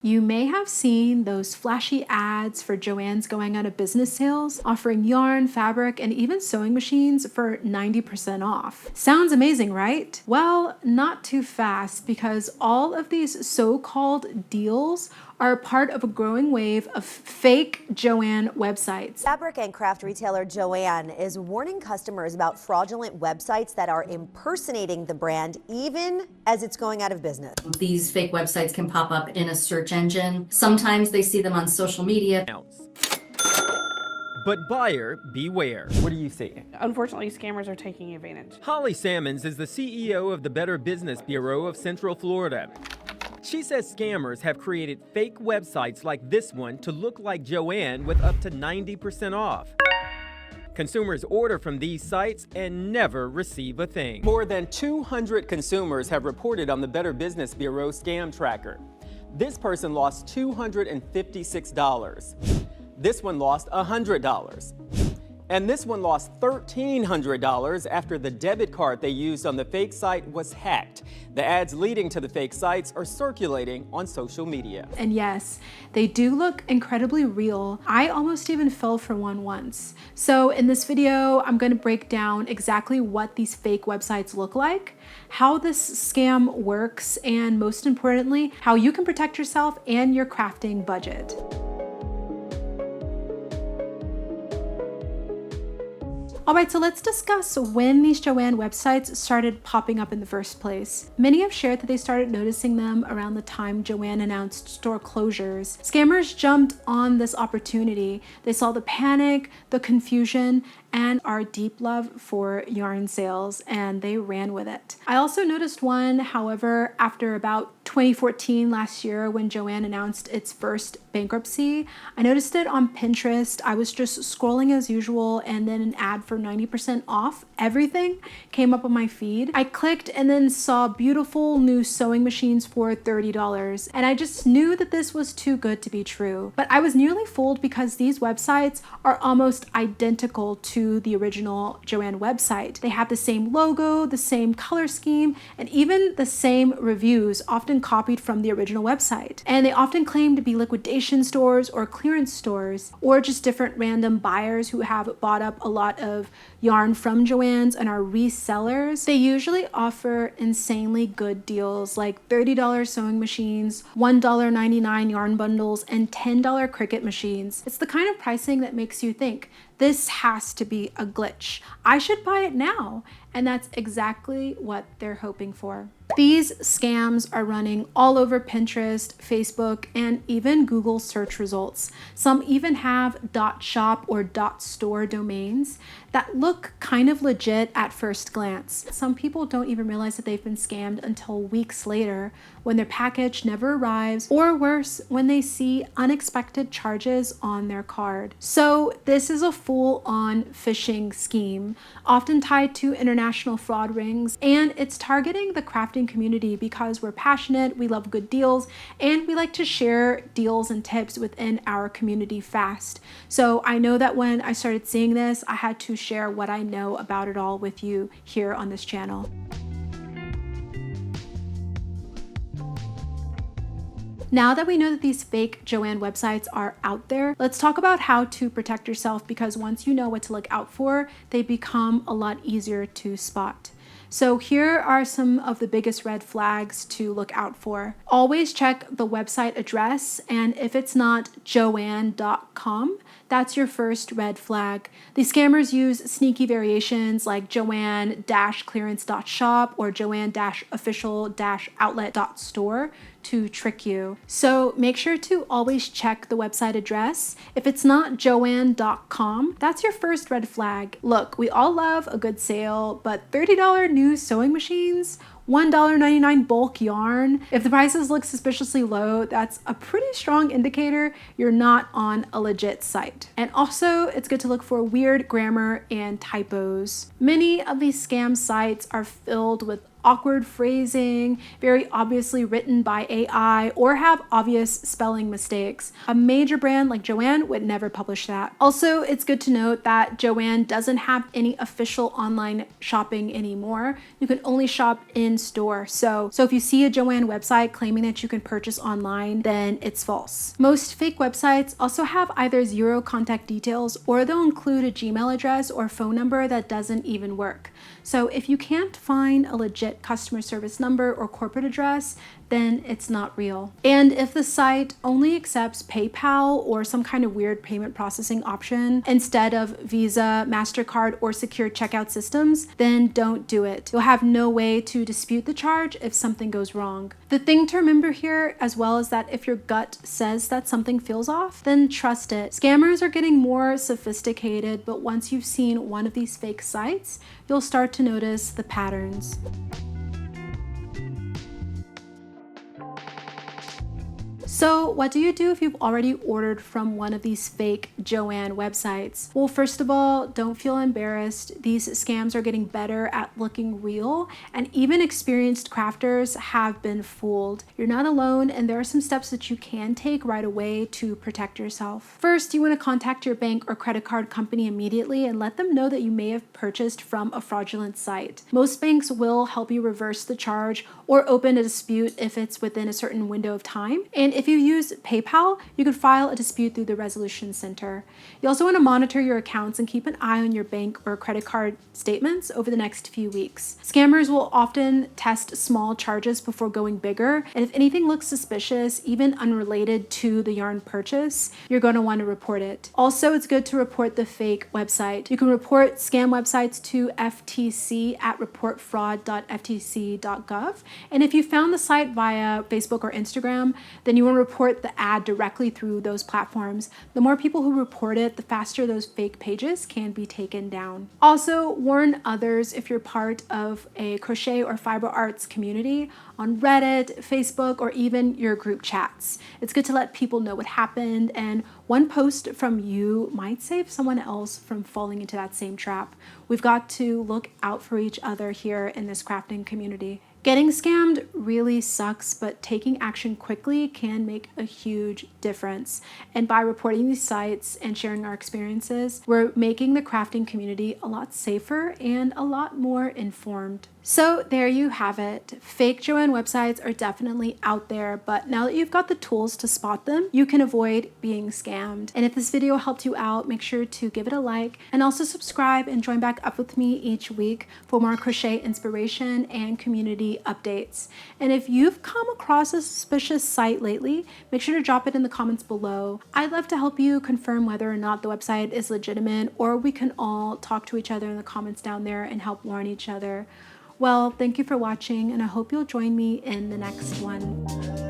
You may have seen those flashy ads for Joann's going out of business sales, offering yarn, fabric, and even sewing machines for 90% off. Sounds amazing, right? Well, not too fast, because all of these so-called deals are part of a growing wave of fake Joann websites. Fabric and craft retailer Joann is warning customers about fraudulent websites that are impersonating the brand even as it's going out of business. These fake websites can pop up in a search engine. Sometimes they see them on social media. But buyer beware. What do you see? Unfortunately, scammers are taking advantage. Holly Sammons is the CEO of the Better Business Bureau of Central Florida. She says scammers have created fake websites like this one to look like Joann with up to 90% off. Consumers order from these sites and never receive a thing. More than 200 consumers have reported on the Better Business Bureau scam tracker. This person lost $256. This one lost $100. And this one lost $1,300 after the debit card they used on the fake site was hacked. The ads leading to the fake sites are circulating on social media. And yes, they do look incredibly real. I almost even fell for one once. So in this video, I'm going to break down exactly what these fake websites look like, how this scam works, and most importantly, how you can protect yourself and your crafting budget. All right, so let's discuss when these Joann websites started popping up in the first place. Many have shared that they started noticing them around the time Joann announced store closures. Scammers jumped on this opportunity. They saw the panic, the confusion, and our deep love for yarn sales, and they ran with it. I also noticed one, however, after about 2014, last year, when Joann announced its first bankruptcy. I noticed it on Pinterest. I was just scrolling as usual, and then an ad for 90% off everything came up on my feed. I clicked and then saw beautiful new sewing machines for $30, and I just knew that this was too good to be true. But I was nearly fooled because these websites are almost identical to the original Joann website. They have the same logo, the same color scheme, and even the same reviews, often copied from the original website. And they often claim to be liquidation stores or clearance stores, or just different random buyers who have bought up a lot of yarn from Joann's and are resellers. They usually offer insanely good deals like $30 sewing machines, $1.99 yarn bundles, and $10 Cricut machines. It's the kind of pricing that makes you think, this has to be a glitch. I should buy it now. And that's exactly what they're hoping for. These scams are running all over Pinterest, Facebook, and even Google search results. Some even have .shop or .store domains that look kind of legit at first glance. Some people don't even realize that they've been scammed until weeks later, when their package never arrives, or worse, when they see unexpected charges on their card. So this is a full-on phishing scheme, often tied to international fraud rings, and it's targeting the crafting community because we're passionate, we love good deals, and we like to share deals and tips within our community fast. So I know that when I started seeing this, I had to share what I know about it all with you here on this channel. Now that we know that these fake Joann websites are out there, let's talk about how to protect yourself, because once you know what to look out for, they become a lot easier to spot. So here are some of the biggest red flags to look out for. Always check the website address, and if it's not joann.com, that's your first red flag. These scammers use sneaky variations like joann-clearance.shop or joann-official-outlet.store to trick you. So make sure to always check the website address. If it's not joann.com, that's your first red flag. Look, we all love a good sale, but $30 new sewing machines, $1.99 bulk yarn. If the prices look suspiciously low, that's a pretty strong indicator you're not on a legit site. And also, it's good to look for weird grammar and typos. Many of these scam sites are filled with awkward phrasing, very obviously written by AI, or have obvious spelling mistakes. A major brand like Joann would never publish that. Also, it's good to note that Joann doesn't have any official online shopping anymore. You can only shop in store. So if you see a Joann website claiming that you can purchase online, then it's false. Most fake websites also have either zero contact details, or they'll include a Gmail address or phone number that doesn't even work. So if you can't find a legit customer service number or corporate address, then it's not real. And if the site only accepts PayPal or some kind of weird payment processing option instead of Visa, MasterCard, or secure checkout systems, then don't do it. You'll have no way to dispute the charge if something goes wrong. The thing to remember here as well is that if your gut says that something feels off, then trust it. Scammers are getting more sophisticated, but once you've seen one of these fake sites, you'll start to notice the patterns. So what do you do if you've already ordered from one of these fake Joann websites? Well, first of all, don't feel embarrassed. These scams are getting better at looking real, and even experienced crafters have been fooled. You're not alone, and there are some steps that you can take right away to protect yourself. First, you want to contact your bank or credit card company immediately and let them know that you may have purchased from a fraudulent site. Most banks will help you reverse the charge or open a dispute if it's within a certain window of time. And if you use PayPal, you can file a dispute through the Resolution Center. You also want to monitor your accounts and keep an eye on your bank or credit card statements over the next few weeks. Scammers will often test small charges before going bigger, and if anything looks suspicious, even unrelated to the yarn purchase, you're going to want to report it. Also, it's good to report the fake website. You can report scam websites to FTC at reportfraud.ftc.gov. And if you found the site via Facebook or Instagram, then you want to report the ad directly through those platforms. The more people who report it, the faster those fake pages can be taken down. Also, warn others if you're part of a crochet or fiber arts community on Reddit, Facebook, or even your group chats. It's good to let people know what happened, and one post from you might save someone else from falling into that same trap. We've got to look out for each other here in this crafting community. Getting scammed really sucks, but taking action quickly can make a huge difference. And by reporting these sites and sharing our experiences, we're making the crafting community a lot safer and a lot more informed. So there you have it. Fake Joann websites are definitely out there, but now that you've got the tools to spot them, you can avoid being scammed. And if this video helped you out, make sure to give it a like and also subscribe and join back up with me each week for more crochet inspiration and community updates. And if you've come across a suspicious site lately, make sure to drop it in the comments below. I'd love to help you confirm whether or not the website is legitimate, or we can all talk to each other in the comments down there and help warn each other. Well, thank you for watching, and I hope you'll join me in the next one.